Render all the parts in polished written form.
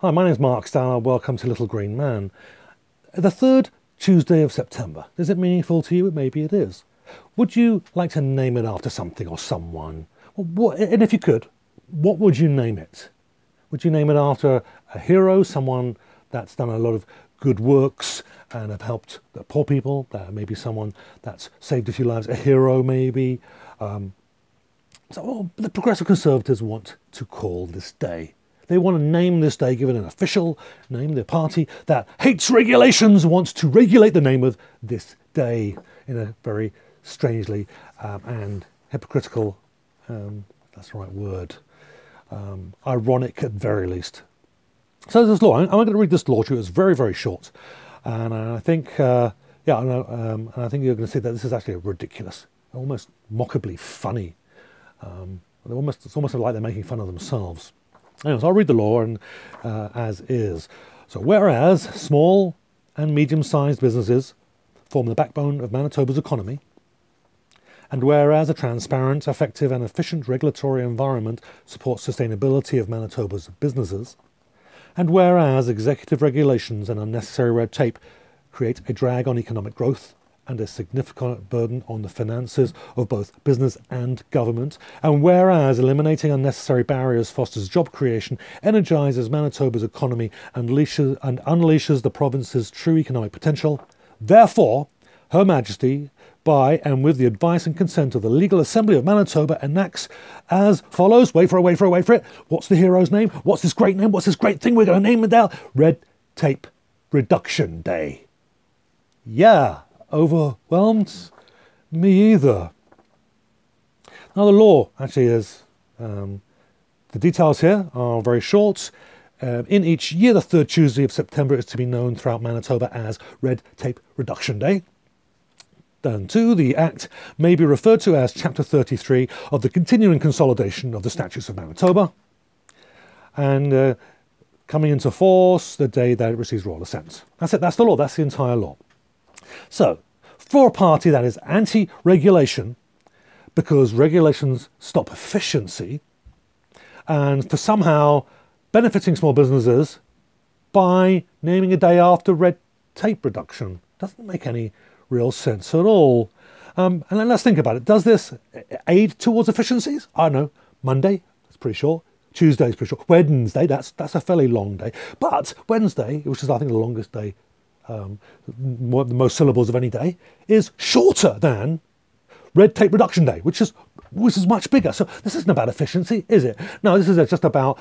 Hi, my name is Mark Stallard. Welcome to Little Green Man. The third Tuesday of September. Is it meaningful to you? Maybe it is. Would you like to name it after something or someone? And if you could, what would you name it? Would you name it after a hero, someone that's done a lot of good works and have helped the poor people? Maybe someone that's saved a few lives, a hero maybe. The Progressive Conservatives want to call this day. They want to name this day, give it an official name. The party that hates regulations wants to regulate the name of this day in a very strangely and hypocritical, that's the right word, ironic at very least. So this law, I'm going to read this law to you. It's very, very short. And I think, and I think you're going to see that this is actually ridiculous, almost mockably funny. It's almost like they're making fun of themselves. Anyways, I'll read the law and as is. So, whereas small and medium-sized businesses form the backbone of Manitoba's economy, and whereas a transparent, effective and efficient regulatory environment supports sustainability of Manitoba's businesses, and whereas executive regulations and unnecessary red tape create a drag on economic growth and a significant burden on the finances of both business and government, and whereas eliminating unnecessary barriers fosters job creation, energises Manitoba's economy and unleashes the province's true economic potential, therefore, Her Majesty, by and with the advice and consent of the Legal Assembly of Manitoba, enacts as follows. Wait for it. What's the hero's name? What's this great name? What's this great thing we're going to name it now? Red Tape Reduction Day. Yeah. Overwhelmed? Me either. Now the law actually is, the details here are very short. In each year, the third Tuesday of September is to be known throughout Manitoba as Red Tape Reduction Day. Then 2, the Act may be referred to as Chapter 33 of the Continuing Consolidation of the Statutes of Manitoba. And coming into force the day that it receives royal assent. That's it, that's the law, that's the entire law. So, for a party that is anti-regulation, because regulations stop efficiency, and for somehow benefiting small businesses by naming a day after red tape reduction, doesn't make any real sense at all. And then let's think about it. Does this aid towards efficiencies? I don't know. Monday, that's pretty short. Tuesday's pretty short. Wednesday, that's a fairly long day. But Wednesday, which is I think the longest day, the most syllables of any day, is shorter than Red Tape Reduction Day, which is much bigger. So this isn't about efficiency, is it? No, this is just about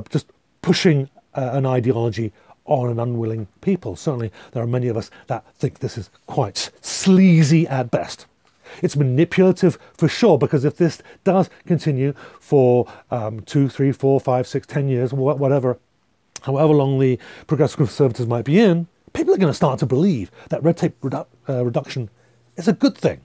just pushing an ideology on an unwilling people. Certainly there are many of us that think this is quite sleazy at best. It's manipulative for sure, because if this does continue for 2, 3, 4, 5, 6, 10 years, whatever, however long the Progressive Conservatives might be in, people are going to start to believe that red tape reduction is a good thing.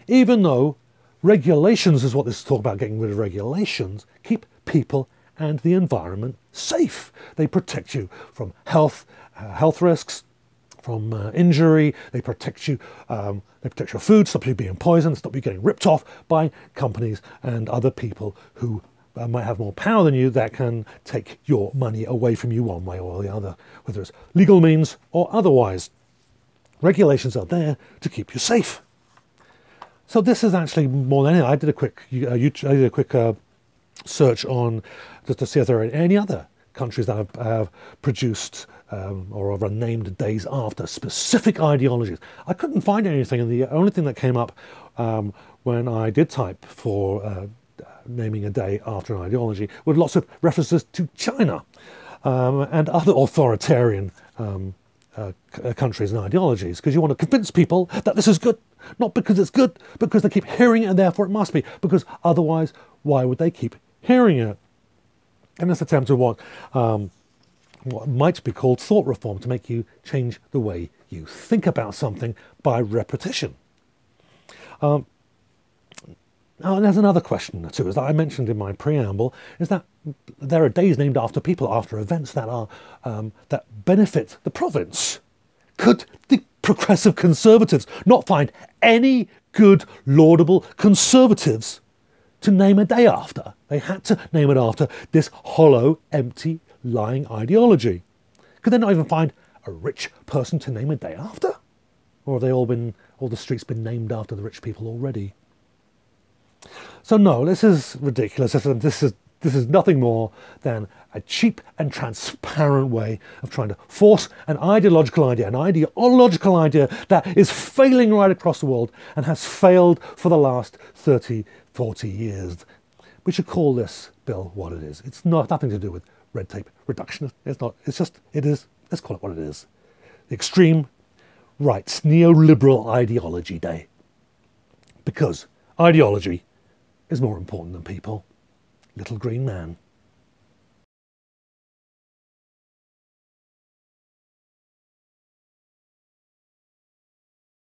Even though regulations is what this is talking about, getting rid of regulations, keep people and the environment safe. They protect you from health risks, from injury. They protect you, they protect your food, stop you being poisoned, stop you getting ripped off by companies and other people who might have more power than you that can take your money away from you one way or the other, whether it's legal means or otherwise. Regulations are there to keep you safe. So this is actually more than anything. I did a quick search on just to see if there are any other countries that have produced or are named days after specific ideologies. I couldn't find anything, and the only thing that came up when I did type for naming a day after an ideology with lots of references to China and other authoritarian countries and ideologies, because you want to convince people that this is good, not because it's good, because they keep hearing it and therefore it must be, because otherwise why would they keep hearing it? And this attempt at what might be called thought reform, to make you change the way you think about something by repetition. Now, there's another question too, as I mentioned in my preamble, is that there are days named after people, after events that are that benefit the province. Could the Progressive Conservatives not find any good, laudable Conservatives to name a day after. They had to name it after this hollow, empty, lying ideology. Could they not even find a rich person to name a day after? Or have they all the streets been named after the rich people already? So no, this is ridiculous. This is nothing more than a cheap and transparent way of trying to force an ideological idea that is failing right across the world and has failed for the last 30, 40 years. We should call this bill what it is. It's nothing to do with red tape reduction. It's not. It's just, it is. Let's call it what it is. The extreme right's neoliberal ideology day. Because ideology is more important than people. Little green man.